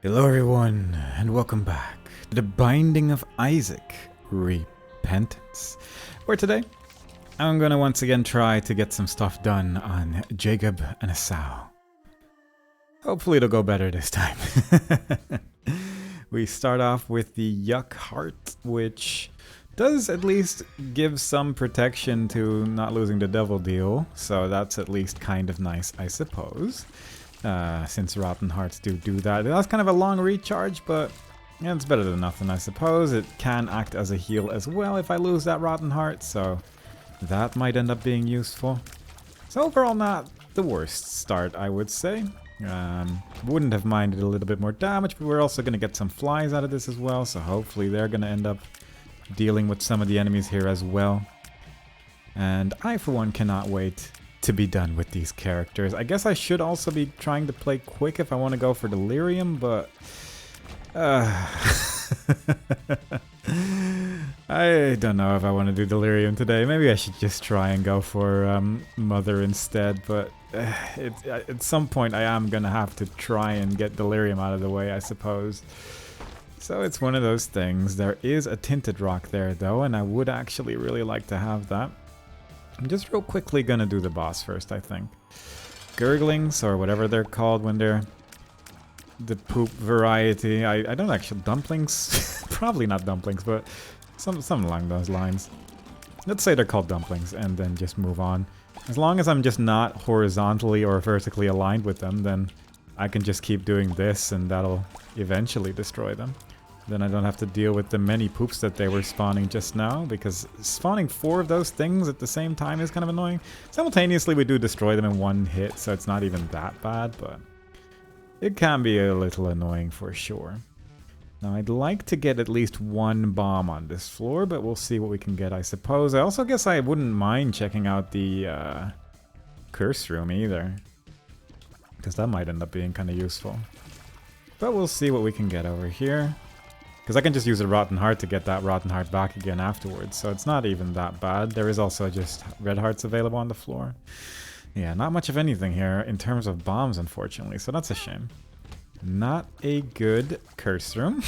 Hello everyone, and welcome back to the Binding of Isaac, Repentance, where today I'm gonna once again try to get some stuff done on Jacob and Esau. Hopefully it'll go better this time. We start off with the Yuck Heart, which does at least give some protection to not losing the Devil Deal, so that's at least kind of nice, I suppose. Since Rotten Hearts do that. That's kind of a long recharge, but yeah, it's better than nothing, I suppose. It can act as a heal as well if I lose that Rotten Heart, so that might end up being useful. So overall, not the worst start, I would say. Wouldn't have minded a little bit more damage, but we're also going to get some flies out of this as well, so hopefully they're going to end up dealing with some of the enemies here as well. And I, for one, cannot wait to be done with these characters. I guess I should also be trying to play quick if I want to go for Delirium, but I don't know if I want to do Delirium today. Maybe I should just try and go for Mother instead, but at some point I am gonna have to try and get Delirium out of the way, I suppose. So it's one of those things. There is a Tinted Rock there though, and I would actually really like to have that. I'm just real quickly gonna do the boss first, I think. Gurglings, or whatever they're called when they're the poop variety. I don't actually... Dumplings? Probably not dumplings, but something along those lines. Let's say they're called dumplings, and then just move on. As long as I'm just not horizontally or vertically aligned with them, then I can just keep doing this, and that'll eventually destroy them. Then I don't have to deal with the many poops that they were spawning just now, because spawning 4 of those things at the same time is kind of annoying. Simultaneously, we do destroy them in one hit, so it's not even that bad, but it can be a little annoying for sure. Now, I'd like to get at least one bomb on this floor, but we'll see what we can get, I suppose. I also guess I wouldn't mind checking out the curse room either, because that might end up being kind of useful. But we'll see what we can get over here. Because I can just use a Rotten Heart to get that Rotten Heart back again afterwards, so it's not even that bad. There is also just Red Hearts available on the floor. Yeah, not much of anything here in terms of bombs, unfortunately, so that's a shame. Not a good curse room.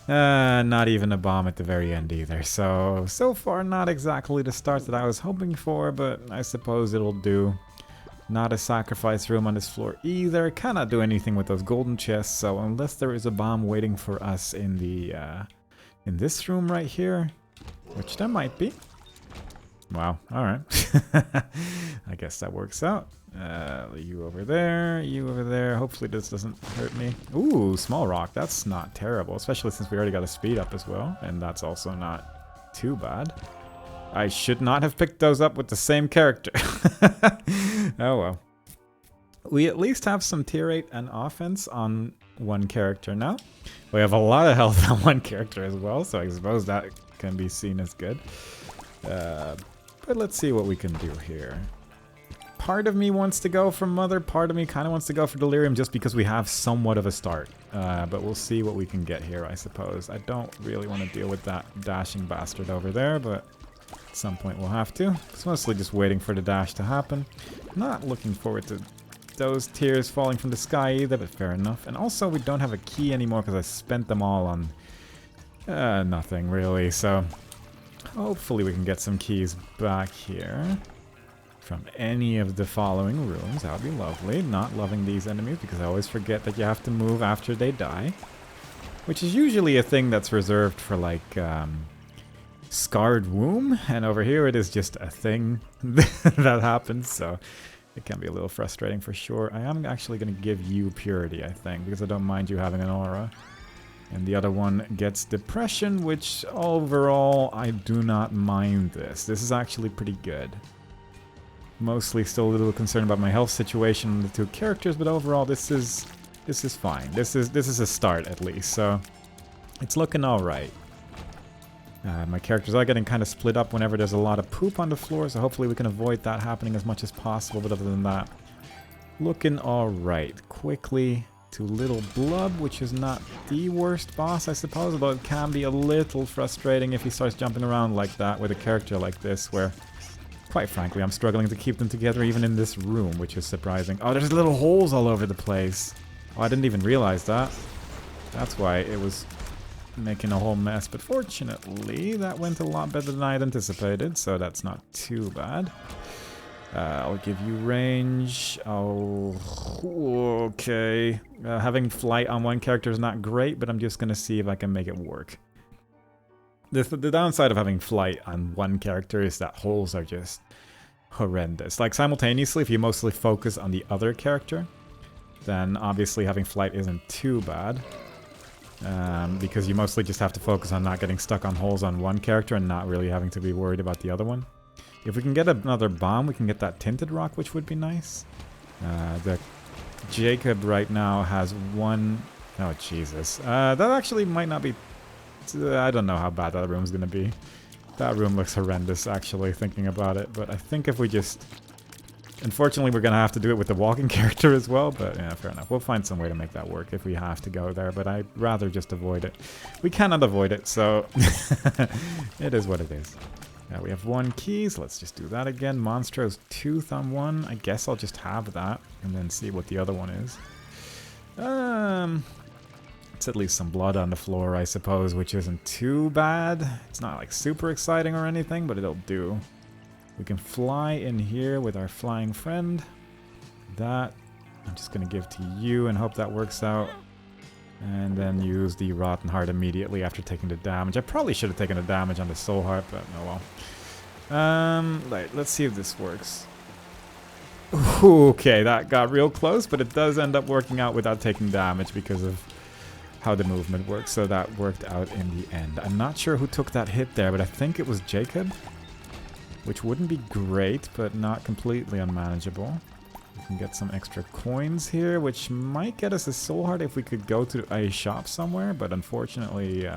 Not even a bomb at the very end either, so far not exactly the start that I was hoping for, but I suppose it'll do. Not a sacrifice room on this floor either. Cannot do anything with those golden chests, so unless there is a bomb waiting for us in the in this room right here, which there might be. Wow, alright. I guess that works out. You over there, you over there. Hopefully this doesn't hurt me. Ooh, small rock. That's not terrible, especially since we already got a speed up as well, and that's also not too bad. I should not have picked those up with the same character. Oh well. We at least have some tier 8 and offense on one character now. We have a lot of health on one character as well, so I suppose that can be seen as good. But let's see what we can do here. Part of me wants to go for Mother, part of me kind of wants to go for Delirium just because we have somewhat of a start. But we'll see what we can get here, I suppose. I don't really want to deal with that dashing bastard over there, but at some point we'll have to. It's mostly just waiting for the dash to happen. Not looking forward to those tears falling from the sky either, but fair enough. And also we don't have a key anymore because I spent them all on nothing really, so hopefully we can get some keys back here from any of the following rooms. That would be lovely. Not loving these enemies because I always forget that you have to move after they die, which is usually a thing that's reserved for like Scarred Womb, and over here it is just a thing that happens, so it can be a little frustrating for sure. I am actually going to give you Purity, I think, because I don't mind you having an aura. And the other one gets Depression, which overall I do not mind this. This is actually pretty good. Mostly still a little concerned about my health situation with the two characters, but overall this is fine. This is a start at least, so it's looking alright. My characters are getting kind of split up whenever there's a lot of poop on the floor, so hopefully we can avoid that happening as much as possible, but other than that, looking alright. Quickly to Little Blub, which is not the worst boss, I suppose, although it can be a little frustrating if he starts jumping around like that with a character like this, where, quite frankly, I'm struggling to keep them together even in this room, which is surprising. Oh, there's little holes all over the place. Oh, I didn't even realize that. That's why it was making a whole mess. But fortunately, that went a lot better than I had anticipated, so that's not too bad. I'll give you range. Oh, okay. Having flight on one character is not great, but I'm just going to see if I can make it work. The downside of having flight on one character is that holes are just horrendous. Like, simultaneously, if you mostly focus on the other character, then obviously having flight isn't too bad. Because you mostly just have to focus on not getting stuck on holes on one character and not really having to be worried about the other one. If we can get another bomb, we can get that tinted rock, which would be nice. The Jacob right now has one... Oh, Jesus. That actually might not be... I don't know how bad that room's going to be. That room looks horrendous, actually, thinking about it. But I think if we just... Unfortunately, we're going to have to do it with the walking character as well. But yeah, fair enough. We'll find some way to make that work if we have to go there. But I'd rather just avoid it. We cannot avoid it, so... It is what it is. Yeah, we have one key, so let's just do that again. Monstro's tooth on one. I guess I'll just have that and then see what the other one is. It's at least some blood on the floor, I suppose, which isn't too bad. It's not like super exciting or anything, but it'll do. We can fly in here with our flying friend. That I'm just going to give to you and hope that works out. And then use the Rotten Heart immediately after taking the damage. I probably should have taken the damage on the Soul Heart, but oh well. Let's see if this works. Okay, that got real close, but it does end up working out without taking damage because of how the movement works. So that worked out in the end. I'm not sure who took that hit there, but I think it was Jacob. Which wouldn't be great, but not completely unmanageable. We can get some extra coins here, which might get us a soul heart if we could go to a shop somewhere, but unfortunately,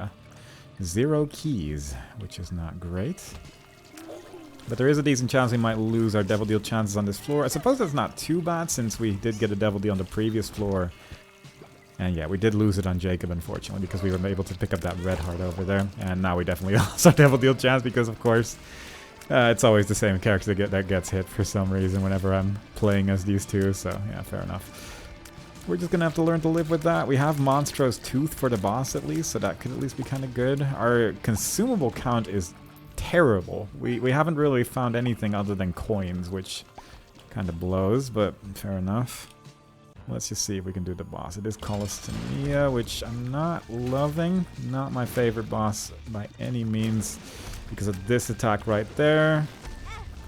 0 keys, which is not great. But there is a decent chance we might lose our Devil Deal chances on this floor. I suppose that's not too bad, since we did get a Devil Deal on the previous floor. And yeah, we did lose it on Jacob, unfortunately, because we were able to pick up that red heart over there. And now we definitely lost our Devil Deal chance, because of course... it's always the same character that gets hit for some reason whenever I'm playing as these two, so yeah, fair enough. We're just gonna have to learn to live with that. We have Monstro's Tooth for the boss at least, so that could at least be kind of good. Our consumable count is terrible. We haven't really found anything other than coins, which kind of blows, but fair enough. Let's just see if we can do the boss. It is Colostonia, which I'm not loving. Not my favorite boss by any means. Because of this attack right there.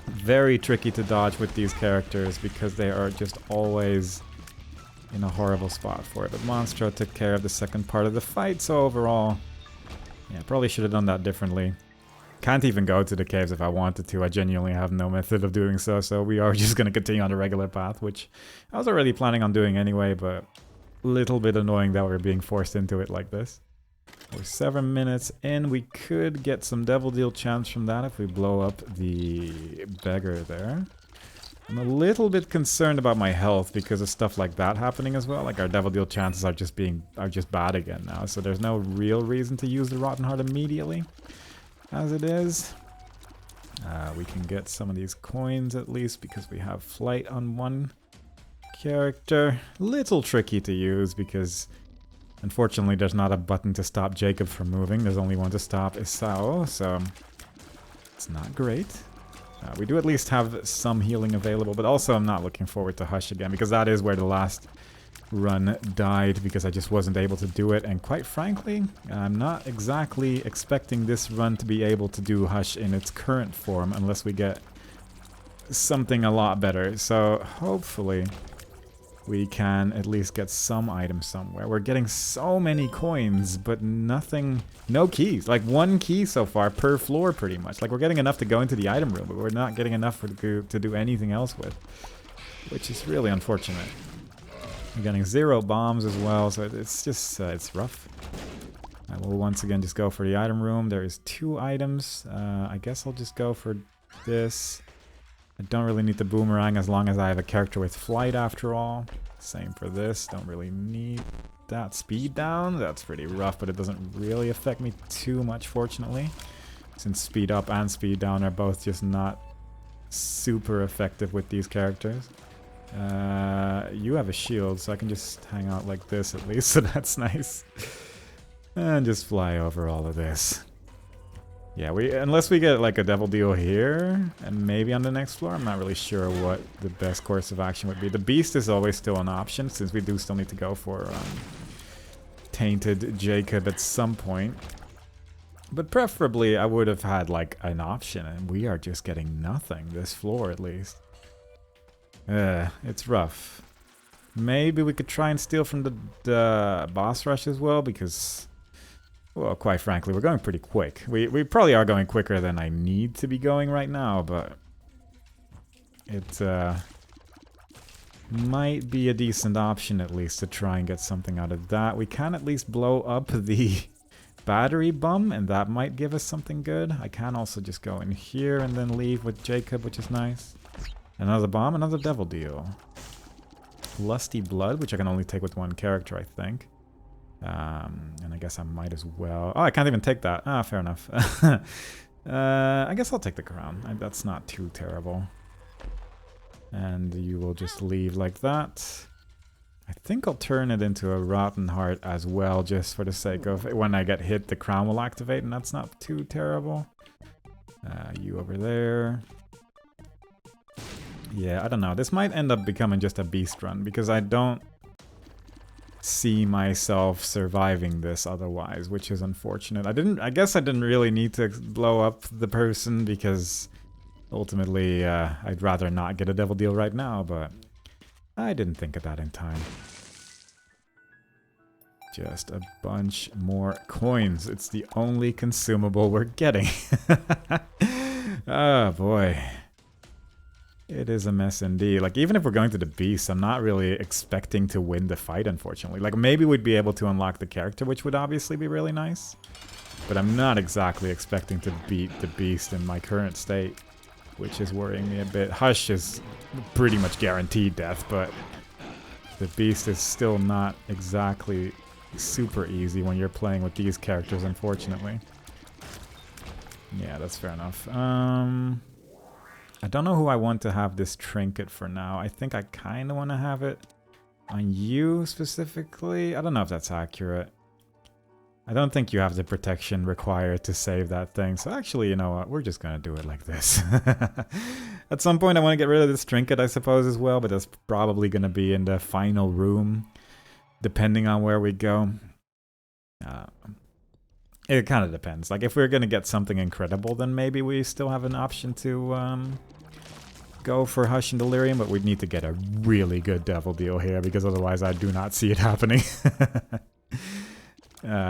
Very tricky to dodge with these characters because they are just always in a horrible spot for it. But Monstro took care of the second part of the fight, so overall, yeah, probably should have done that differently. Can't even go to the caves if I wanted to. I genuinely have no method of doing so, so we are just going to continue on the regular path, which I was already planning on doing anyway, but a little bit annoying that we're being forced into it like this. We're 7 minutes in. We could get some Devil Deal chance from that if we blow up the beggar there. I'm a little bit concerned about my health because of stuff like that happening as well. Like our Devil Deal chances are just bad again now. So there's no real reason to use the Rotten Heart immediately, as it is. We can get some of these coins at least because we have flight on one character. Little tricky to use because... Unfortunately, there's not a button to stop Jacob from moving. There's only one to stop Esau, so it's not great. We do at least have some healing available, but also I'm not looking forward to Hush again, because that is where the last run died, because I just wasn't able to do it. And quite frankly, I'm not exactly expecting this run to be able to do Hush in its current form, unless we get something a lot better. So hopefully... we can at least get some items somewhere. We're getting so many coins, but nothing... No keys. Like, 1 key so far per floor, pretty much. Like, we're getting enough to go into the item room, but we're not getting enough to do anything else with. Which is really unfortunate. We're getting 0 bombs as well, so it's just... it's rough. I will once again just go for the item room. There is 2 items. I guess I'll just go for this... I don't really need the boomerang as long as I have a character with flight after all. Same for this. Don't really need that speed down. That's pretty rough, but it doesn't really affect me too much, fortunately. Since speed up and speed down are both just not super effective with these characters. You have a shield, so I can just hang out like this at least, so that's nice. And just fly over all of this. Yeah, unless we get like a devil deal here, and maybe on the next floor, I'm not really sure what the best course of action would be. The beast is always still an option, since we do still need to go for Tainted Jacob at some point. But preferably, I would have had like an option, and we are just getting nothing this floor at least. It's rough. Maybe we could try and steal from the boss rush as well, because... Well, quite frankly, we're going pretty quick. We probably are going quicker than I need to be going right now, but it might be a decent option at least to try and get something out of that. We can at least blow up the battery bum, and that might give us something good. I can also just go in here and then leave with Jacob, which is nice. Another bomb, another devil deal. Lusty Blood, which I can only take with one character, I think. And I guess I might as well... Oh, I can't even take that. Ah, fair enough. I guess I'll take the crown. That's not too terrible. And you will just leave like that. I think I'll turn it into a Rotten Heart as well, just for the sake of when I get hit, the crown will activate, and that's not too terrible. You over there. Yeah, I don't know. This might end up becoming just a beast run, because I don't see myself surviving this otherwise, which is unfortunate. I guess I didn't really need to blow up the person, because ultimately I'd rather not get a devil deal right now, but I didn't think of that in time. Just a bunch more coins. It's the only consumable we're getting. Oh boy. It is a mess indeed. Like, even if we're going to the beast, I'm not really expecting to win the fight, unfortunately. Like, maybe we'd be able to unlock the character, which would obviously be really nice. But I'm not exactly expecting to beat the beast in my current state, which is worrying me a bit. Hush is pretty much guaranteed death, but the beast is still not exactly super easy when you're playing with these characters, unfortunately. Yeah, that's fair enough. I don't know who I want to have this trinket for now. I think I kind of want to have it on you specifically. I don't know if that's accurate. I don't think you have the protection required to save that thing. So actually, you know what? We're just going to do it like this. At some point, I want to get rid of this trinket, I suppose, as well. But that's probably going to be in the final room, depending on where we go. It kind of depends. Like, if we're going to get something incredible, then maybe we still have an option to go for Hush and Delirium, but we'd need to get a really good devil deal here, because otherwise I do not see it happening.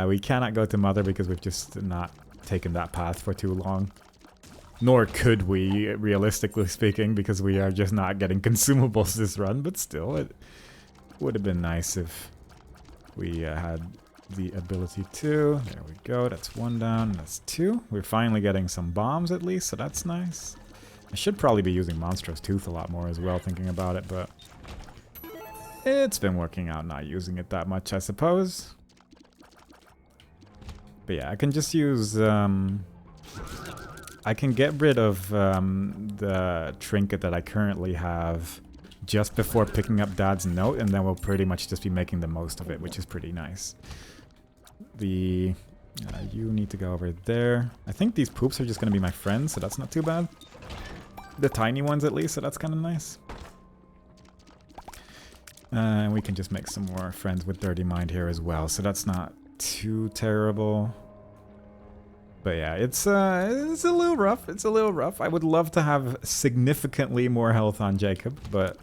We cannot go to Mother because we've just not taken that path for too long. Nor could we, realistically speaking, because we are just not getting consumables this run, but still, it would have been nice if we had the ability to. There we go, that's one down, that's two. We're finally getting some bombs at least, so that's nice. I should probably be using Monstrous Tooth a lot more as well, thinking about it, but it's been working out not using it that much, I suppose. But yeah, I can just use... I can get rid of the trinket that I currently have just before picking up Dad's note, and then we'll pretty much just be making the most of it, which is pretty nice. You need to go over there. I think these poops are just going to be my friends, so that's not too bad. The tiny ones at least, so that's kind of nice. And we can just make some more friends with Dirty Mind here as well, so that's not too terrible. But yeah, it's a little rough. It's a little rough. I would love to have significantly more health on Jacob, but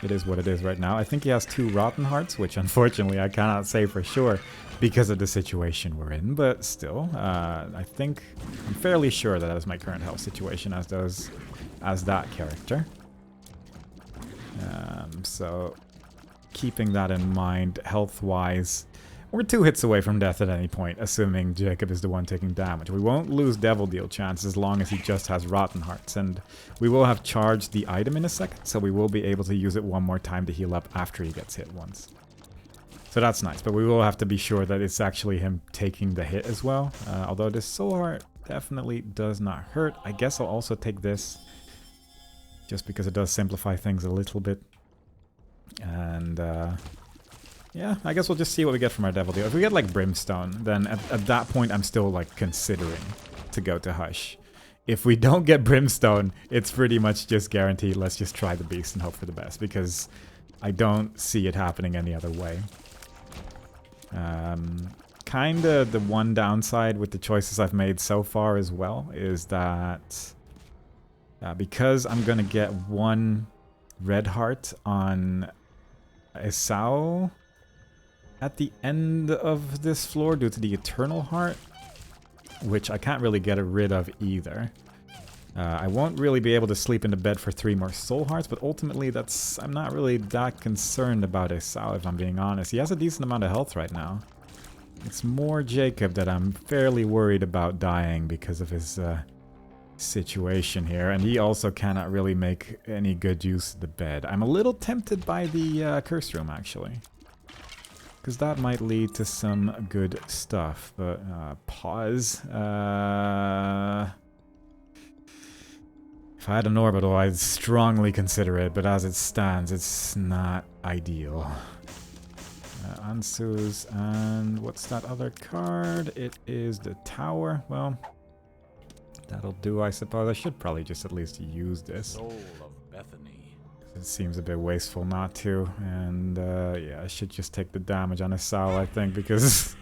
it is what it is right now. I think he has 2 Rotten Hearts, which unfortunately I cannot say for sure because of the situation we're in, but still, I'm fairly sure that is my current health situation, as that character. So keeping that in mind health-wise, we're 2 hits away from death at any point, assuming Jacob is the one taking damage. We won't lose Devil Deal chance as long as he just has Rotten Hearts, and we will have charged the item in a second, so we will be able to use it one more time to heal up after he gets hit once. So that's nice, but we will have to be sure that it's actually him taking the hit as well. Although this Soul Heart definitely does not hurt. I guess I'll also take this, just because it does simplify things a little bit. And yeah, I guess we'll just see what we get from our Devil Deal. If we get like Brimstone, then at that point I'm still like considering to go to Hush. If we don't get Brimstone, it's pretty much just guaranteed let's just try the Beast and hope for the best, because I don't see it happening any other way. Kinda the one downside with the choices I've made so far as well is that because I'm gonna get one red heart on Esau at the end of this floor due to the Eternal Heart, which I can't really get rid of either. I won't really be able to sleep in the bed for 3 more soul hearts, but ultimately I'm not really that concerned about Esau, if I'm being honest. He has a decent amount of health right now. It's more Jacob that I'm fairly worried about dying because of his situation here, and he also cannot really make any good use of the bed. I'm a little tempted by the curse room, actually, because that might lead to some good stuff, but pause. If I had an orbital, I'd strongly consider it, but as it stands, it's not ideal. Ansu's, and what's that other card? It is the Tower. Well, that'll do, I suppose. I should probably just at least use this. Soul of Bethany. It seems a bit wasteful not to, and yeah, I should just take the damage on Esau, I think, because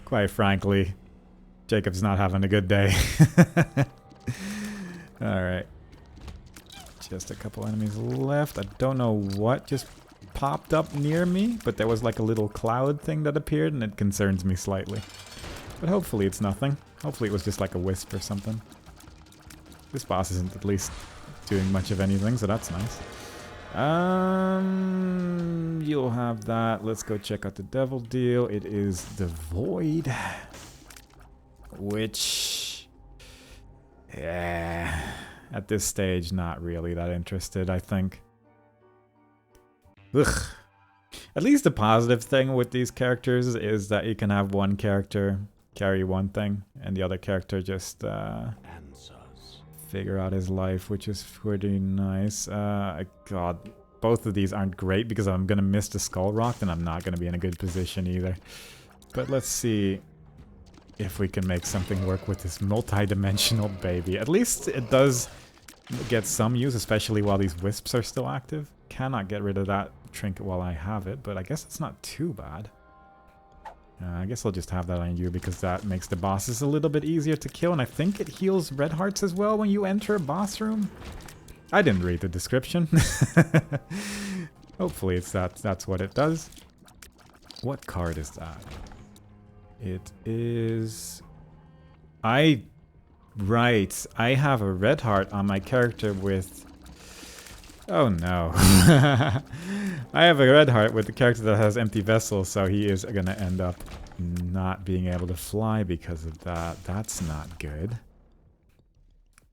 quite frankly, Jacob's not having a good day. Alright. Just a couple enemies left. I don't know what just popped up near me, but there was like a little cloud thing that appeared, and it concerns me slightly. But hopefully it's nothing. Hopefully it was just like a wisp or something. This boss isn't at least doing much of anything, so that's nice. You'll have that. Let's go check out the Devil Deal. It is the Void, which, yeah, at this stage, not really that interested, I think. Ugh. At least the positive thing with these characters is that you can have one character carry one thing, and the other character just figure out his life, which is pretty nice. God, both of these aren't great because I'm gonna miss the Skull Rock, and I'm not gonna be in a good position either. But let's see if we can make something work with this multi-dimensional baby. At least it does get some use, especially while these wisps are still active. Cannot get rid of that trinket while I have it, but I guess it's not too bad. I guess I'll just have that on you because that makes the bosses a little bit easier to kill, and I think it heals red hearts as well when you enter a boss room. I didn't read the description. Hopefully that's what it does. What card is that? It is... Right, I have a red heart on my character with... Oh no. I have a red heart with the character that has empty vessels, so he is gonna end up not being able to fly because of that. That's not good.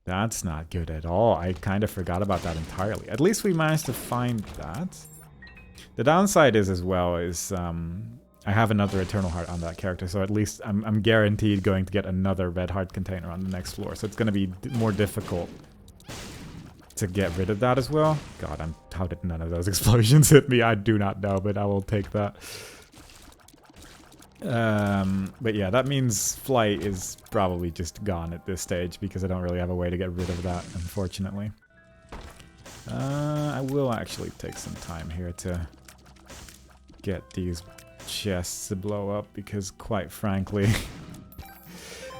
That's not good at all. I kind of forgot about that entirely. At least we managed to find that. The downside is as well is I have another Eternal Heart on that character, so at least I'm guaranteed going to get another red heart container on the next floor, so it's going to be more difficult to get rid of that as well. God, how did none of those explosions hit me? I do not know, but I will take that. But yeah, that means flight is probably just gone at this stage because I don't really have a way to get rid of that, unfortunately. I will actually take some time here to get these chests to blow up because, quite frankly,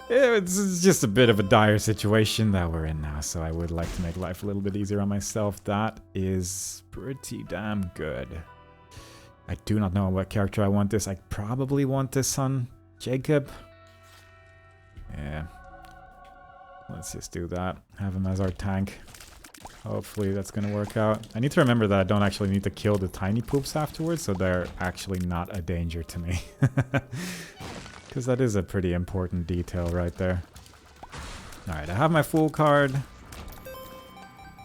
it's just a bit of a dire situation that we're in now, so I would like to make life a little bit easier on myself. That is pretty damn good. I do not know what character I want this. I probably want this on Jacob. Yeah. Let's just do that. Have him as our tank. Hopefully that's going to work out. I need to remember that I don't actually need to kill the tiny poops afterwards, so they're actually not a danger to me. Because that is a pretty important detail right there. Alright, I have my Fool card.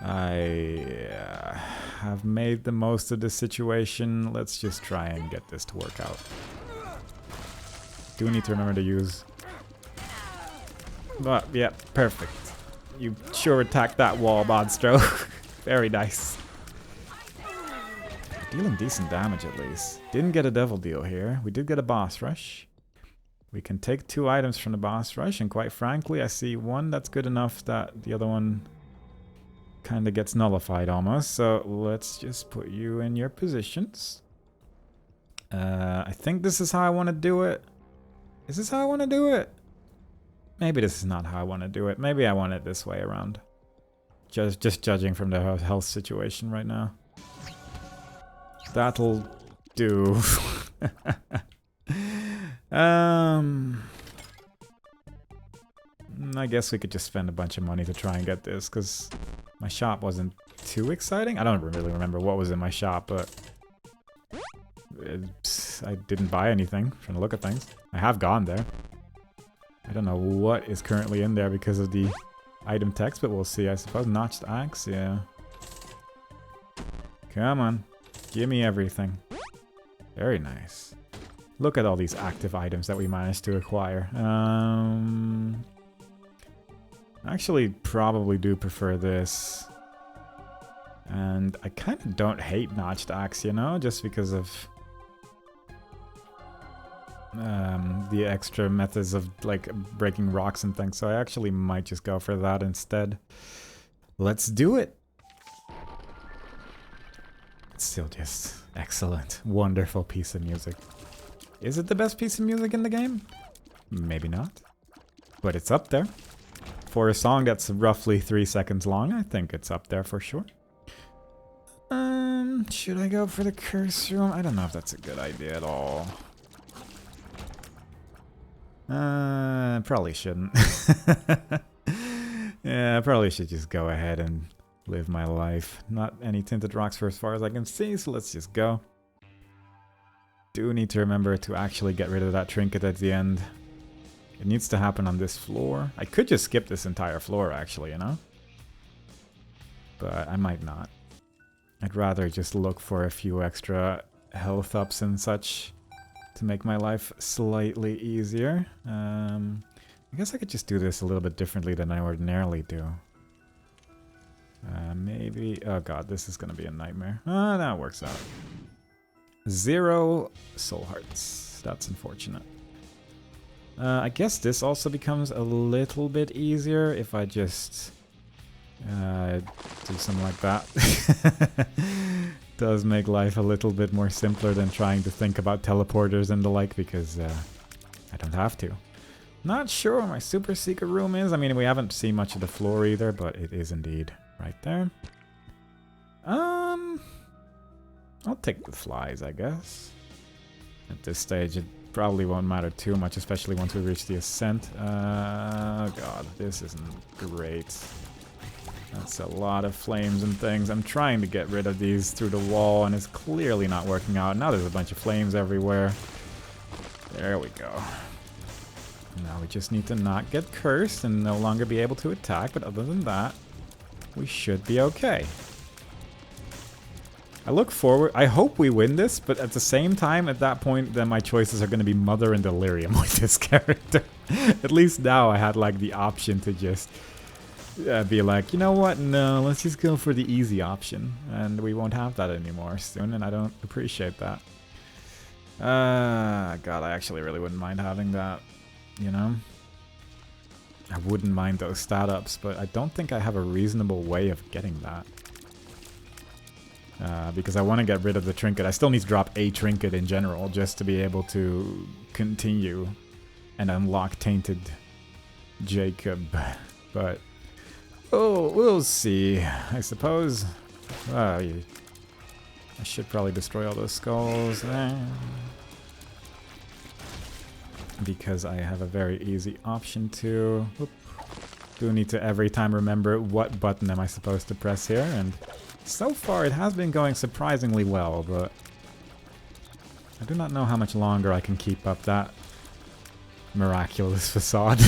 I have made the most of the situation. Let's just try and get this to work out. Do need to remember to use... But, yeah, perfect. You sure attacked that wall, Monstro. Very nice. Dealing decent damage at least. Didn't get a devil deal here. We did get a boss rush. We can take 2 items from the boss rush, and quite frankly, I see one that's good enough that the other one kind of gets nullified almost. So let's just put you in your positions. I think this is how I want to do it. Is this how I want to do it? Maybe this is not how I want to do it. Maybe I want it this way around. Just judging from the health situation right now. That'll do. I guess we could just spend a bunch of money to try and get this, because my shop wasn't too exciting. I don't really remember what was in my shop, but I didn't buy anything from the look of things. I have gone there. I don't know what is currently in there because of the item text, but we'll see, I suppose. Notched axe, yeah. Come on. Give me everything. Very nice. Look at all these active items that we managed to acquire. Actually, probably do prefer this. And I kind of don't hate notched axe, you know, just because of the extra methods of like breaking rocks and things. So I actually might just go for that instead. Let's do it. It's still just excellent, wonderful piece of music. Is it the best piece of music in the game? Maybe not, but it's up there. For a song that's roughly 3 seconds long, I think it's up there for sure. Should I go for the curse room? I don't know if that's a good idea at all. Probably shouldn't. Yeah, I probably should just go ahead and live my life. Not any tinted rocks for as far as I can see, so let's just go. Do need to remember to actually get rid of that trinket at the end. It needs to happen on this floor. I could just skip this entire floor, actually, you know? But I might not. I'd rather just look for a few extra health ups and such to make my life slightly easier. I guess I could just do this a little bit differently than I ordinarily do. Maybe... Oh god, this is gonna be a nightmare. Oh, that works out. 0 soul hearts. That's unfortunate. I guess this also becomes a little bit easier if I just do something like that. Does make life a little bit more simpler than trying to think about teleporters and the like, because I don't have to. Not sure where my super secret room is. I mean, we haven't seen much of the floor either, but it is indeed right there. I'll take the flies, I guess. At this stage, it probably won't matter too much, especially once we reach the ascent. Oh god, this isn't great. That's a lot of flames and things. I'm trying to get rid of these through the wall, and it's clearly not working out. Now there's a bunch of flames everywhere. There we go. Now we just need to not get cursed and no longer be able to attack, but other than that, we should be okay. I look forward, I hope we win this, but at the same time, at that point, then my choices are going to be Mother and Delirium with this character. At least now I had like the option to just be like, you know what, no, let's just go for the easy option. And we won't have that anymore soon, and I don't appreciate that. God, I actually really wouldn't mind having that, you know? I wouldn't mind those stat ups, but I don't think I have a reasonable way of getting that. Because I want to get rid of the trinket. I still need to drop a trinket in general just to be able to continue and unlock Tainted Jacob. But, oh, we'll see, I suppose. I should probably destroy all those skulls there. Because I have a very easy option to... Whoop. Do need to every time remember what button am I supposed to press here, and so far it has been going surprisingly well, but I do not know how much longer I can keep up that miraculous facade.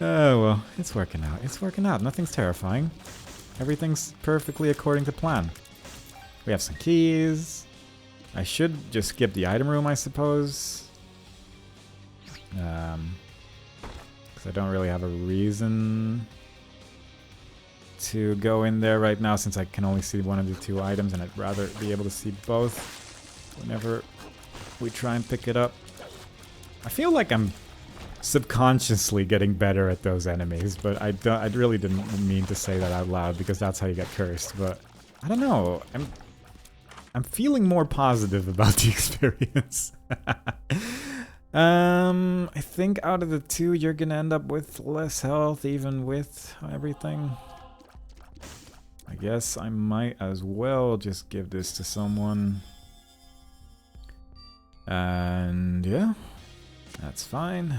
Oh well, it's working out. It's working out. Nothing's terrifying. Everything's perfectly according to plan. We have some keys. I should just skip the item room, I suppose. Because I don't really have a reason to go in there right now since I can only see one of the two items, and I'd rather be able to see both whenever we try and pick it up. I feel like I'm subconsciously getting better at those enemies, but I really didn't mean to say that out loud because that's how you get cursed. But I don't know. I'm feeling more positive about the experience. I think out of the two, you're gonna end up with less health, even with everything. I guess I might as well just give this to someone. And yeah, that's fine.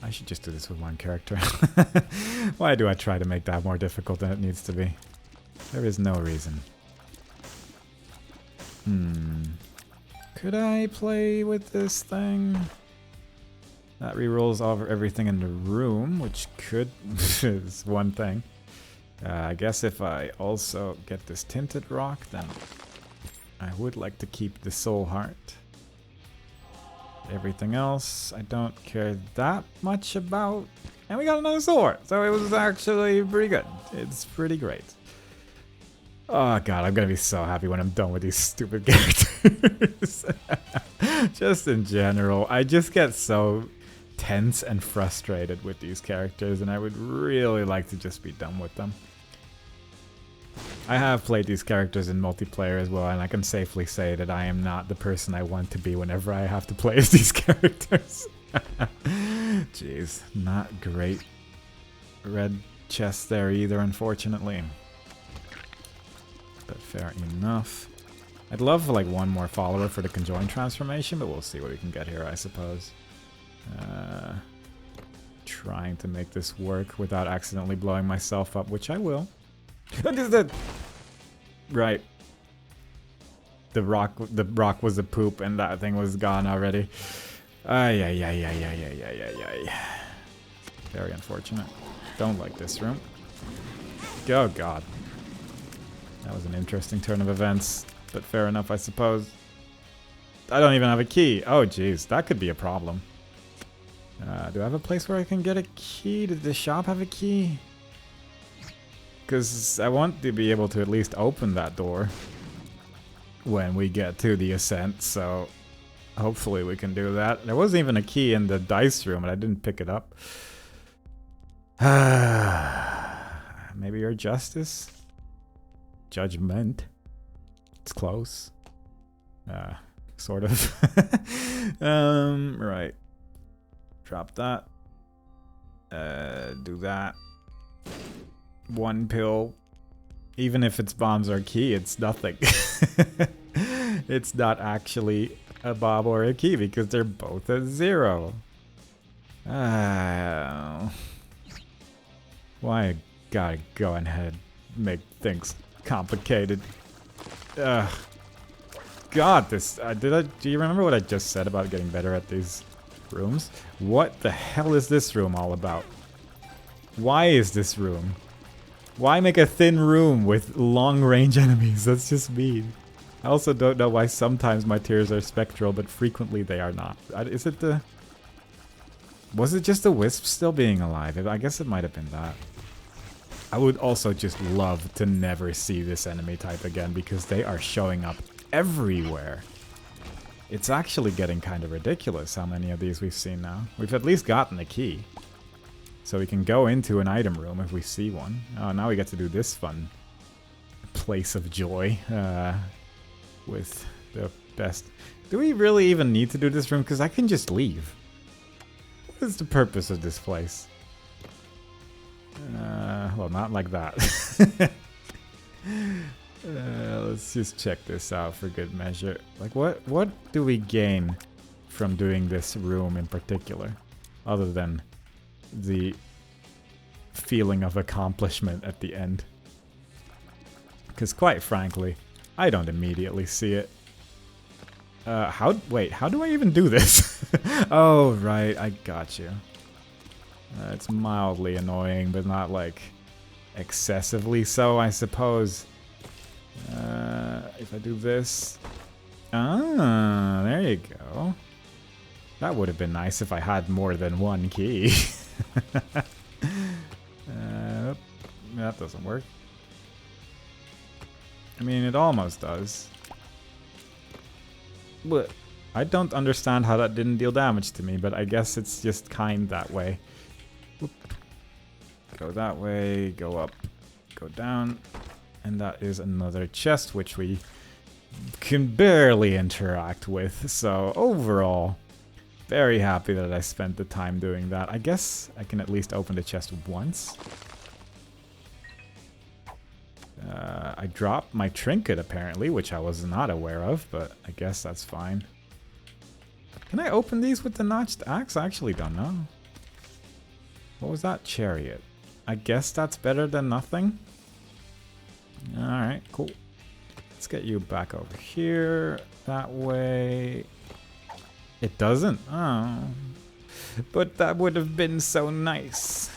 I should just do this with one character. Why do I try to make that more difficult than it needs to be? There is no reason. Could I play with this thing? That rerolls over everything in the room, which could... is one thing. I guess if I also get this tinted rock, then I would like to keep the soul heart. Everything else, I don't care that much about. And we got another sword, so it was actually pretty good. It's pretty great. Oh god, I'm gonna be so happy when I'm done with these stupid characters. Just in general, I just get so tense and frustrated with these characters, and I would really like to just be done with them. I have played these characters in multiplayer as well, and I can safely say that I am not the person I want to be whenever I have to play as these characters. Jeez, not great. Red chest there either, unfortunately. But fair enough. I'd love like one more follower for the conjoined transformation, but we'll see what we can get here, I suppose. Trying to make this work without accidentally blowing myself up, which I will. Right. The rock was a poop and that thing was gone already. Ay. Very unfortunate. Don't like this room. Oh god. That was an interesting turn of events, but fair enough, I suppose. I don't even have a key. Oh jeez, that could be a problem. Do I have a place where I can get a key? Did the shop have a key? Because I want to be able to at least open that door when we get to the ascent, so hopefully we can do that. There wasn't even a key in the dice room, and I didn't pick it up. Maybe your justice? Judgment. It's close. Sort of. Right. Drop that. Do that. One pill. Even if its bombs are key, it's nothing. It's not actually a bomb or a key because they're both a 0. Why I gotta go ahead make things complicated? God, this do you remember what I just said about getting better at these rooms? What the hell is this room all about? Why is this room? Why make a thin room with long-range enemies? That's just mean. I also don't know why sometimes my tears are spectral, but frequently they are not. Is it the... Was it just the wisp still being alive? I guess it might have been that. I would also just love to never see this enemy type again because they are showing up everywhere. It's actually getting kind of ridiculous how many of these we've seen now. We've at least gotten a key. So we can go into an item room if we see one. Oh, now we get to do this fun place of joy with the best. Do we really even need to do this room? Because I can just leave. What is the purpose of this place? Well, not like that. Let's just check this out for good measure. Like, what do we gain from doing this room in particular? Other than the feeling of accomplishment at the end. Because quite frankly, I don't immediately see it. Wait, how do I even do this? Oh, right, I got you. It's mildly annoying, but not like excessively so, I suppose. If I do this... Ah, there you go. That would have been nice if I had more than one key. That doesn't work. I mean, it almost does. But I don't understand how that didn't deal damage to me, but I guess it's just kind that way. Whoop. Go that way, go up, go down. And that is another chest, which we can barely interact with. So overall, very happy that I spent the time doing that. I guess I can at least open the chest once. I dropped my trinket apparently, which I was not aware of, but I guess that's fine. Can I open these with the notched axe? I actually don't know. What was that? Chariot. I guess that's better than nothing. Alright, cool. Let's get you back over here. That way. It doesn't? Oh. But that would have been so nice.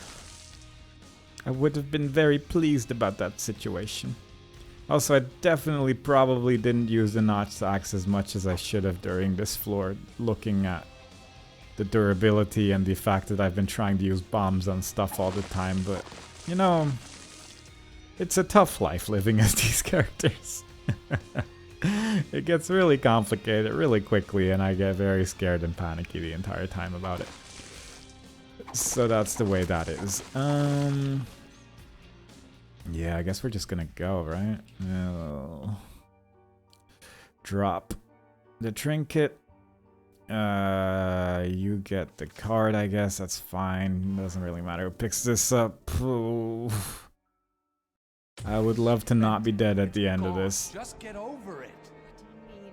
I would have been very pleased about that situation. Also, I definitely probably didn't use the notched axe as much as I should have during this floor, looking at the durability and the fact that I've been trying to use bombs on stuff all the time, but, you know, it's a tough life living as these characters. It gets really complicated really quickly, and I get very scared and panicky the entire time about it. So that's the way that is. Yeah, I guess we're just gonna go, right? Drop the trinket. You get the card, I guess. That's fine. Doesn't really matter who picks this up. Ooh. I would love to not be dead at the end of this. Just get over it.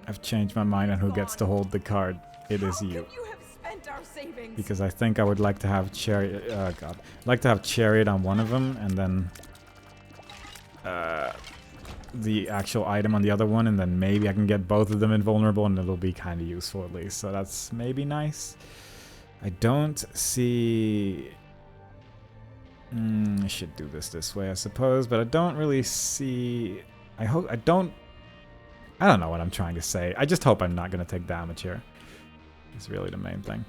I've changed my mind on who gets to hold the card. It is you. Because I think I would like to have chariot. Oh god, I'd like to have chariot on one of them, and then the actual item on the other one, and then maybe I can get both of them invulnerable, and it'll be kind of useful at least. So that's maybe nice. I don't see. I should do this way, I suppose, but I don't really see. I don't know what I'm trying to say. I just hope I'm not gonna take damage here. It's really the main thing.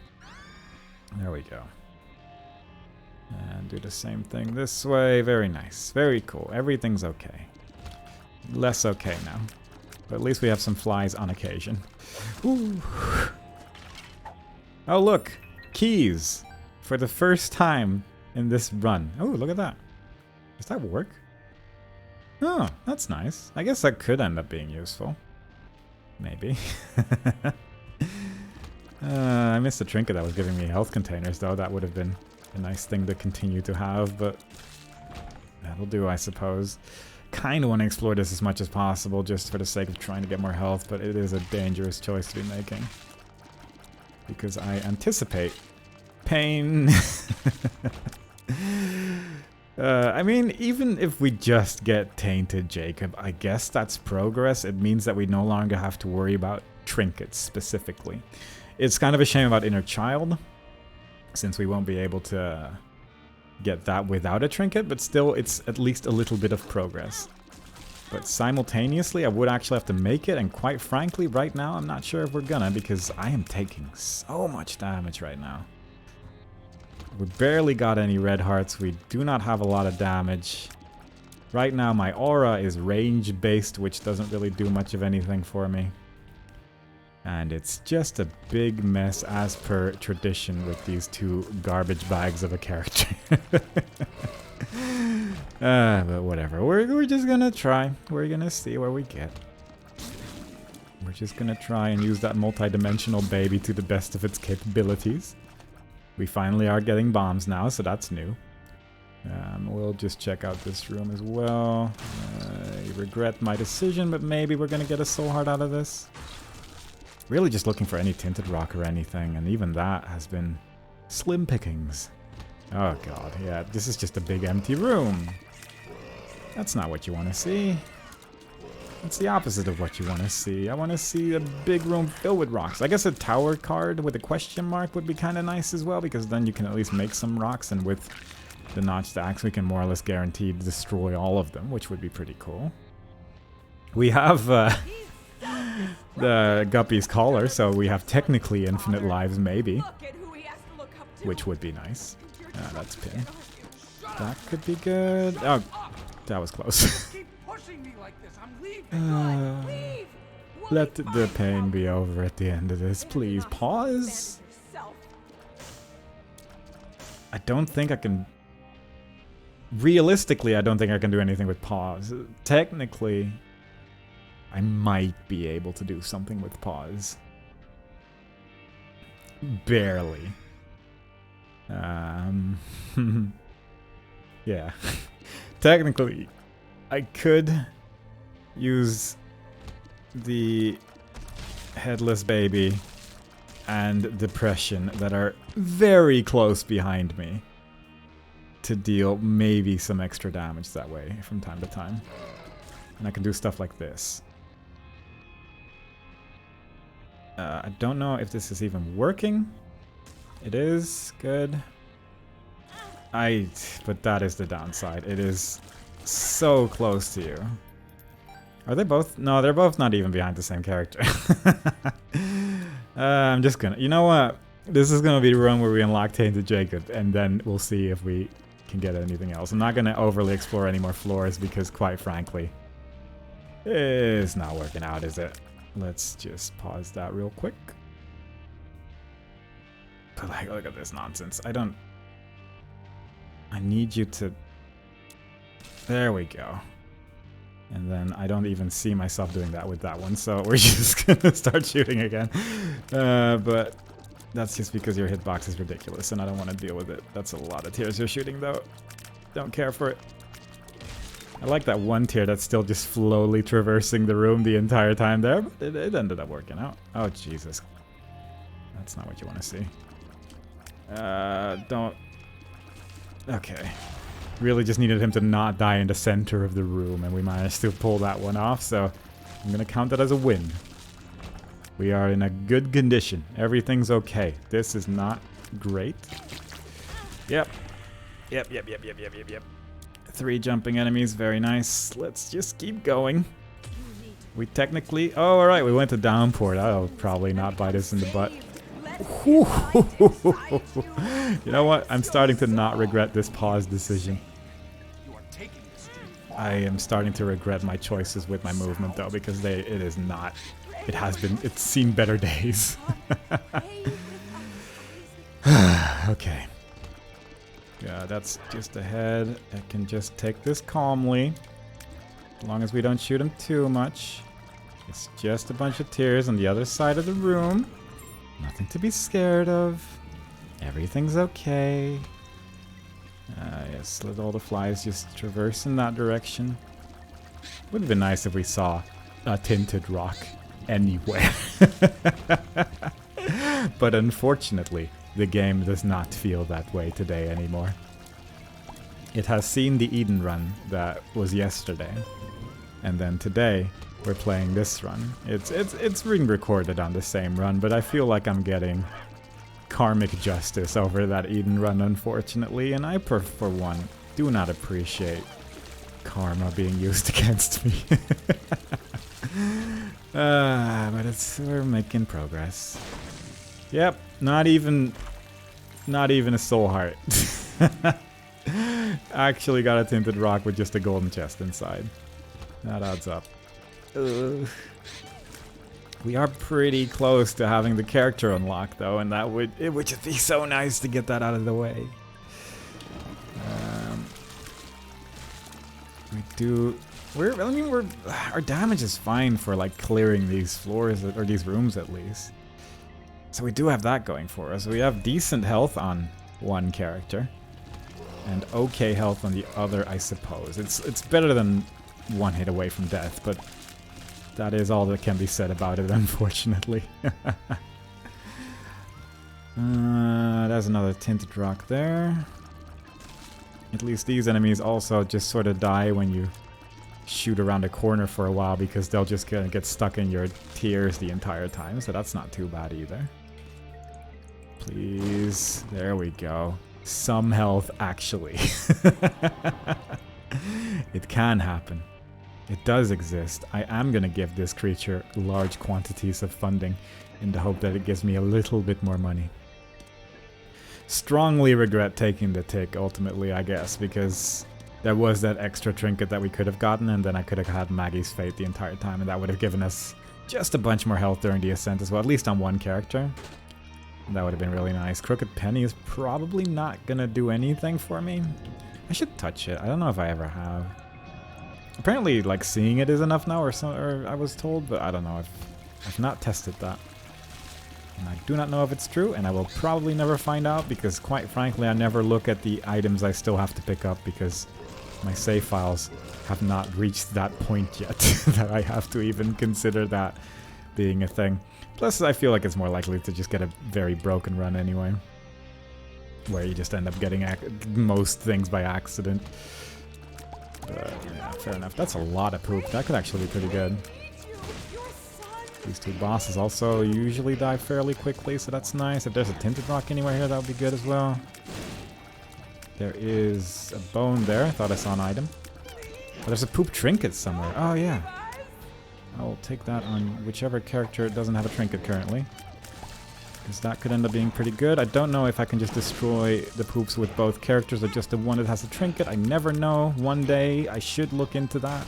There we go. And do the same thing this way. Very nice. Very cool. Everything's okay. Less okay now. But at least we have some flies on occasion. Ooh. Oh, look. Keys. For the first time in this run. Oh, look at that. Does that work? Oh, that's nice. I guess that could end up being useful. Maybe. I missed the trinket that was giving me health containers, though. That would have been a nice thing to continue to have, but that'll do, I suppose. Kind of want to explore this as much as possible, just for the sake of trying to get more health, but it is a dangerous choice to be making. Because I anticipate pain. I mean, even if we just get tainted, Jacob, I guess that's progress. It means that we no longer have to worry about trinkets specifically. It's kind of a shame about Inner Child, since we won't be able to get that without a trinket, but still, it's at least a little bit of progress. But simultaneously, I would actually have to make it, and quite frankly, right now, I'm not sure if we're gonna, because I am taking so much damage right now. We barely got any red hearts. We do not have a lot of damage. Right now, my aura is range-based, which doesn't really do much of anything for me. And it's just a big mess, as per tradition, with these two garbage bags of a character. But whatever. We're just gonna try. We're gonna see where we get. We're just gonna try and use that multi-dimensional baby to the best of its capabilities. We finally are getting bombs now, so that's new. We'll just check out this room as well. I regret my decision, but maybe we're gonna get a soul heart out of this. Really just looking for any tinted rock or anything, and even that has been slim pickings. Oh god, yeah, this is just a big empty room. That's not what you want to see. It's the opposite of what you want to see. I want to see a big room filled with rocks. I guess a tower card with a question mark would be kind of nice as well, because then you can at least make some rocks, and with the notched axe we can more or less guarantee to destroy all of them, which would be pretty cool. We have the Guppy's collar, so we have technically infinite lives, maybe. Which would be nice. That's pin. That could be good. Oh, that was close. Keep pushing me like this. I'm leaving. Leave! Let the pain be over at the end of this. Please pause. Yourself. I don't think I can... Realistically, I don't think I can do anything with pause. Technically, I might be able to do something with pause. Barely. Yeah. Technically, I could use the Headless Baby and Depression that are very close behind me to deal maybe some extra damage that way from time to time. And I can do stuff like this. I don't know if this is even working. It is. Good. But that is the downside. It is so close to you. Are they both? No, they're both not even behind the same character. I'm just gonna... You know what? This is gonna be the run where we unlock Tainted Jacob, and then we'll see if we can get anything else. I'm not gonna overly explore any more floors because, quite frankly, it's not working out, is it? Let's just pause that real quick. But like, look at this nonsense. I need you to... There we go. And then I don't even see myself doing that with that one, so we're just gonna start shooting again. But that's just because your hitbox is ridiculous, and I don't want to deal with it. That's a lot of tiers you're shooting, though. Don't care for it. I like that one tier that's still just slowly traversing the room the entire time there, but it ended up working out. Oh, Jesus. That's not what you want to see. Don't... Okay. Really just needed him to not die in the center of the room, and we managed to pull that one off, so I'm gonna count that as a win. We are in a good condition. Everything's okay. This is not great. Yep. Yep. 3 jumping enemies, very nice. Let's just keep going. We technically... Oh, alright, we went to downpour. That'll probably not bite us in the butt. You know what? I'm starting to not regret this pause decision. I am starting to regret my choices with my movement, though, because it's seen better days. Okay. Yeah, that's just ahead. I can just take this calmly. As long as we don't shoot him too much. It's just a bunch of tears on the other side of the room. Nothing to be scared of. Everything's okay. Yes, let all the flies just traverse in that direction. Would have been nice if we saw a tinted rock anywhere. But unfortunately, the game does not feel that way today anymore. It has seen the Eden run that was yesterday. And then today, we're playing this run. It's being recorded on the same run, but I feel like I'm getting karmic justice over that Eden run, unfortunately, and I, for one, do not appreciate karma being used against me. But we're making progress. Yep, not even a soul heart. Actually got a tinted rock with just a golden chest inside. That adds up. We are pretty close to having the character unlocked, though, and it would just be so nice to get that out of the way. Our damage is fine for like clearing these floors or these rooms at least. So we do have that going for us. We have decent health on one character and okay health on the other, I suppose. It's better than one hit away from death, but that is all that can be said about it, unfortunately. There's another tinted rock there. At least these enemies also just sort of die when you shoot around a corner for a while, because they'll just get stuck in your tears the entire time, so that's not too bad either. Please. There we go. Some health, actually. It can happen. It does exist. I am going to give this creature large quantities of funding in the hope that it gives me a little bit more money. strongly regret taking the tick ultimately, I guess, because there was that extra trinket that we could have gotten, and then I could have had Maggie's Fate the entire time, and that would have given us just a bunch more health during the ascent as well, at least on one character. That would have been really nice. Crooked Penny is probably not gonna do anything for me. I should touch it. I don't know if I ever have. Apparently, like, seeing it is enough now, or I was told, but I don't know. I've not tested that. And I do not know if it's true, and I will probably never find out, because quite frankly, I never look at the items I still have to pick up, because my save files have not reached that point yet that I have to even consider that being a thing. Plus, I feel like it's more likely to just get a very broken run anyway, where you just end up getting most things by accident. But yeah, fair enough. That's a lot of poop. That could actually be pretty good. These two bosses also usually die fairly quickly, so that's nice. If there's a tinted rock anywhere here, that would be good as well. There is a bone there. I thought I saw an item. But there's a poop trinket somewhere. Oh, yeah. I'll take that on whichever character doesn't have a trinket currently, because that could end up being pretty good. I don't know if I can just destroy the poops with both characters or just the one that has a trinket. I never know. One day I should look into that.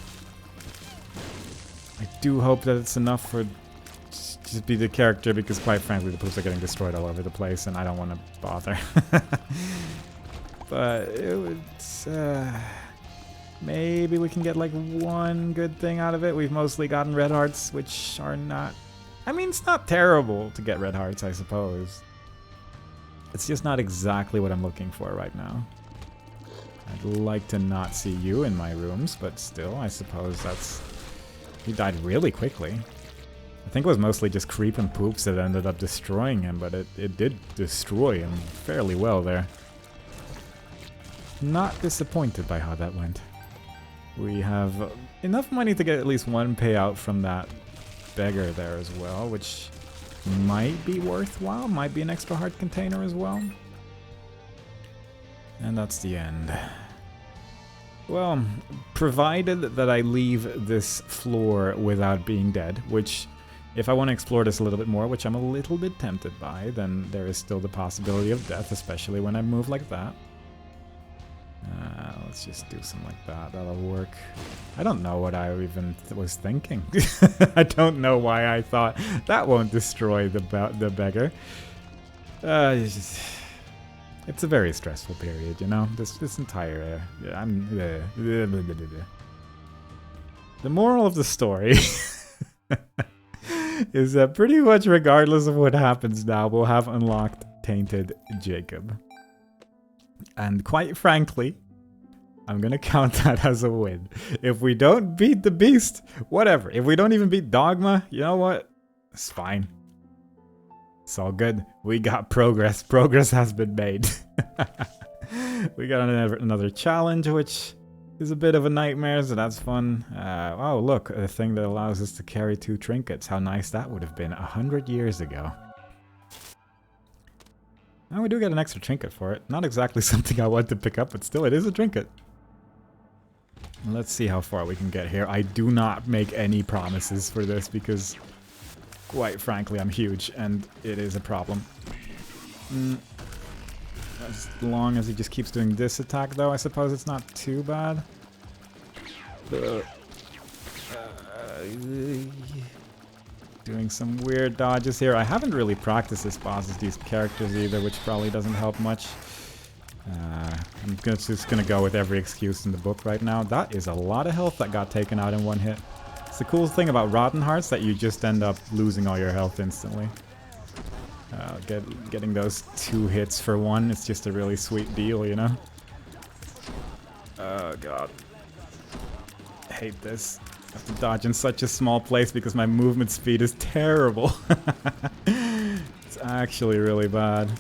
I do hope that it's enough for just be the character, because quite frankly the poops are getting destroyed all over the place and I don't want to bother. But it would, maybe we can get like one good thing out of it. We've mostly gotten red hearts, which are not... I mean, it's not terrible to get red hearts, I suppose. It's just not exactly what I'm looking for right now. I'd like to not see you in my rooms, but still, I suppose that's... He died really quickly. I think it was mostly just creep and poops that ended up destroying him, but it did destroy him fairly well there. Not disappointed by how that went. We have enough money to get at least one payout from that beggar there as well, which might be worthwhile, might be an extra heart container as well. And that's the end. Well, provided that I leave this floor without being dead, which, if I want to explore this a little bit more, which I'm a little bit tempted by, then there is still the possibility of death, especially when I move like that. Let's just do something like that. That'll work. I don't know what I even was thinking. I don't know why I thought that won't destroy the beggar. It's a very stressful period, you know. This entire the moral of the story is that pretty much regardless of what happens now, we'll have unlocked Tainted Jacob. And quite frankly, I'm gonna count that as a win. If we don't beat the beast, whatever. If we don't even beat Dogma, you know what? It's fine. It's all good. We got progress. Progress has been made. We got another challenge, which is a bit of a nightmare, so that's fun. Oh, look, a thing that allows us to carry 2 trinkets. How nice that would have been 100 years ago. And we do get an extra trinket for it. Not exactly something I want to pick up, but still, it is a trinket. Let's see how far we can get here. I do not make any promises for this because, quite frankly, I'm huge and it is a problem. As long as he just keeps doing this attack, though, I suppose it's not too bad. Doing some weird dodges here. I haven't really practiced this boss as these characters either, which probably doesn't help much. I'm just gonna go with every excuse in the book right now. That is a lot of health that got taken out in one hit. It's the cool thing about Rotten Hearts, that you just end up losing all your health instantly. Getting those 2 hits for 1, it's just a really sweet deal, you know? Oh god. I hate this. I have to dodge in such a small place because my movement speed is terrible. It's actually really bad.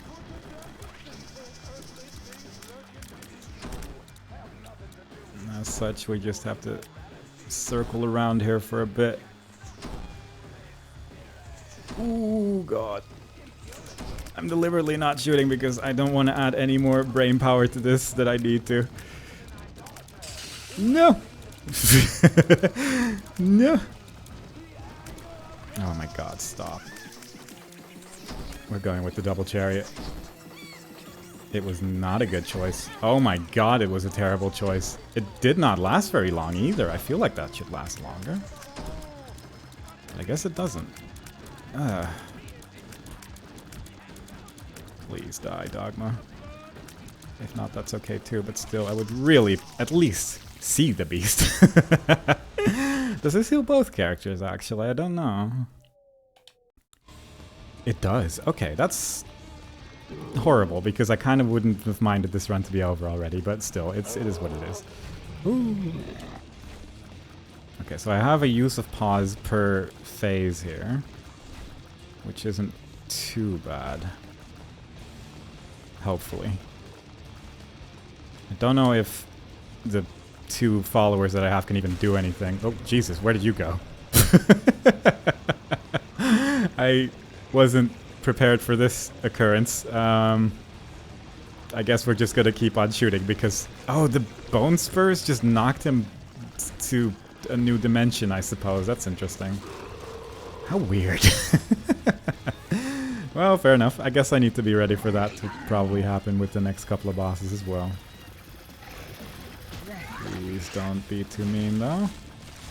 As such, we just have to circle around here for a bit. Ooh, god. I'm deliberately not shooting because I don't want to add any more brain power to this than I need to. No! No! Oh my god, stop. We're going with the double chariot. It was not a good choice. Oh my god, it was a terrible choice. It did not last very long either. I feel like that should last longer. I guess it doesn't. Please die, Dogma. If not, that's okay too, but still, I would really at least see the beast. Does this heal both characters, actually? I don't know. It does. Okay, that's horrible, because I kind of wouldn't have minded this run to be over already, but still, it is what it is. Ooh. Okay, so I have a use of pause per phase here, which isn't too bad. Hopefully. I don't know if the 2 followers that I have can even do anything. Oh, Jesus, where did you go? I wasn't prepared for this occurrence. I guess we're just gonna keep on shooting because... Oh, the bone spurs just knocked him to a new dimension, I suppose. That's interesting. How weird. Well, fair enough. I guess I need to be ready for that to probably happen with the next couple of bosses as well. Please don't be too mean, though.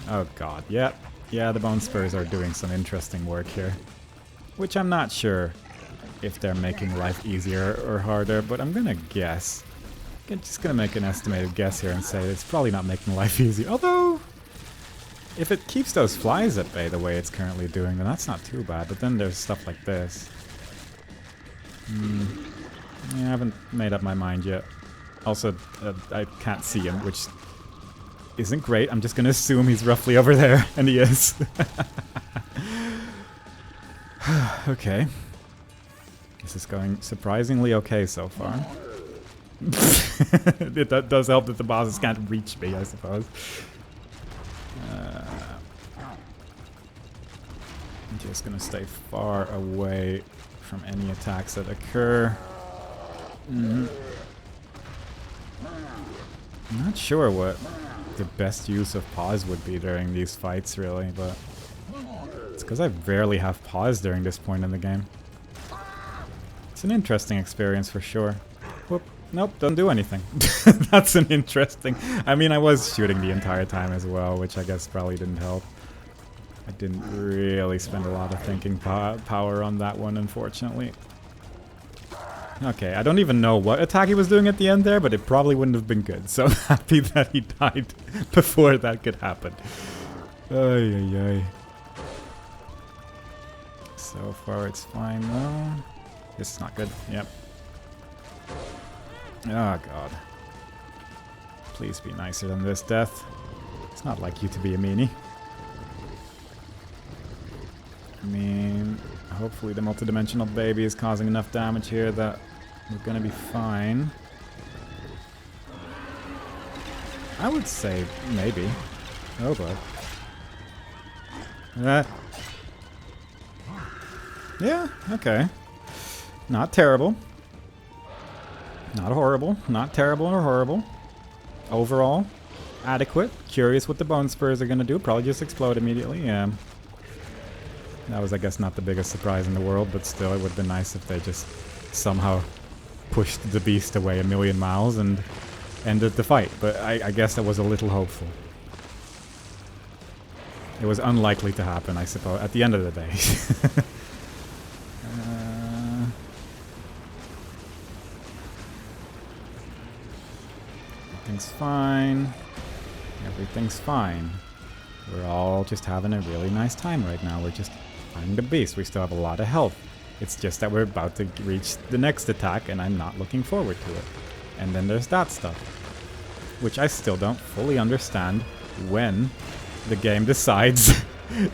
Oh god, yeah. Yeah, the bone spurs are doing some interesting work here. Which I'm not sure if they're making life easier or harder, but I'm gonna guess. I'm just gonna make an estimated guess here and say it's probably not making life easy. Although, if it keeps those flies at bay the way it's currently doing, then that's not too bad. But then there's stuff like this. Yeah, I haven't made up my mind yet. Also, I can't see him, which isn't great. I'm just gonna assume he's roughly over there, and he is. Okay. This is going surprisingly okay so far. It does help that the bosses can't reach me, I suppose. I'm just gonna stay far away from any attacks that occur. I'm not sure what the best use of pause would be during these fights, really, but it's because I rarely have pause during this point in the game. It's an interesting experience for sure. Whoop. Nope, doesn't do anything. That's an interesting... I mean, I was shooting the entire time as well, which I guess probably didn't help. I didn't really spend a lot of thinking power on that one, unfortunately. Okay, I don't even know what attack he was doing at the end there, but it probably wouldn't have been good. So happy that he died before that could happen. Ay, ay, ay. So far it's fine though. This is not good. Yep. Oh god. Please be nicer than this, Death. It's not like you to be a meanie. I mean, hopefully the multidimensional baby is causing enough damage here that we're gonna be fine. I would say maybe. Oh boy. Yeah, okay. Not terrible. Not horrible. Not terrible or horrible. Overall, adequate. Curious what the bone spurs are gonna do. Probably just explode immediately, yeah. That was, I guess, not the biggest surprise in the world, but still, it would have been nice if they just somehow pushed the beast away a million miles and ended the fight. But I guess that was a little hopeful. It was unlikely to happen, I suppose, at the end of the day. Everything's fine. Everything's fine. We're all just having a really nice time right now. We're just fighting the beast. We still have a lot of health. It's just that we're about to reach the next attack, and I'm not looking forward to it. And then there's that stuff, which I still don't fully understand when the game decides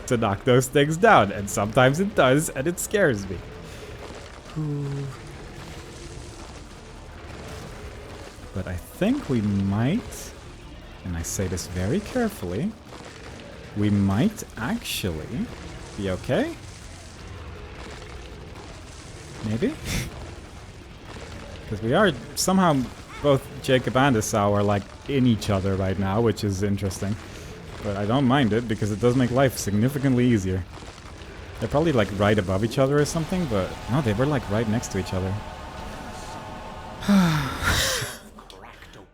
to knock those things down. And sometimes it does, and it scares me. But I think we might, and I say this very carefully, we might actually be okay. Maybe? Because we are somehow, both Jacob and Esau are like in each other right now, which is interesting. But I don't mind it because it does make life significantly easier. They're probably like right above each other or something, but no, they were like right next to each other. Cracked open.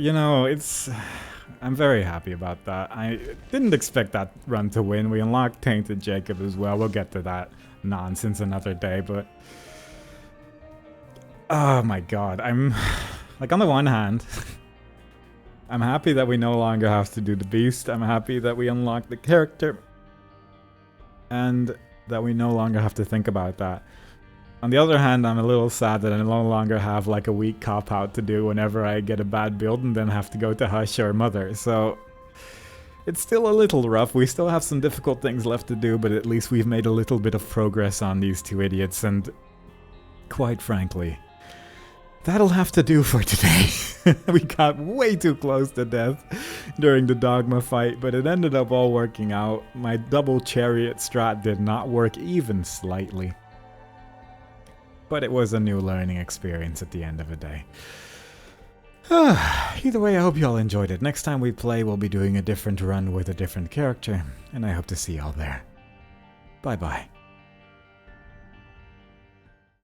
You know, I'm very happy about that. I didn't expect that run to win. We unlocked Tainted Jacob as well. We'll get to that nonsense another day, but... Oh my god, I'm... Like, on the one hand, I'm happy that we no longer have to do the beast. I'm happy that we unlocked the character. And that we no longer have to think about that. On the other hand, I'm a little sad that I no longer have like a weak cop-out to do whenever I get a bad build and then have to go to Hush or Mother, so... It's still a little rough, we still have some difficult things left to do, but at least we've made a little bit of progress on these two idiots, and... Quite frankly... That'll have to do for today. We got way too close to death during the Dogma fight, but it ended up all working out. My double chariot strat did not work even slightly. But it was a new learning experience at the end of the day. Either way, I hope you all enjoyed it. Next time we play, we'll be doing a different run with a different character, and I hope to see y'all there. Bye bye.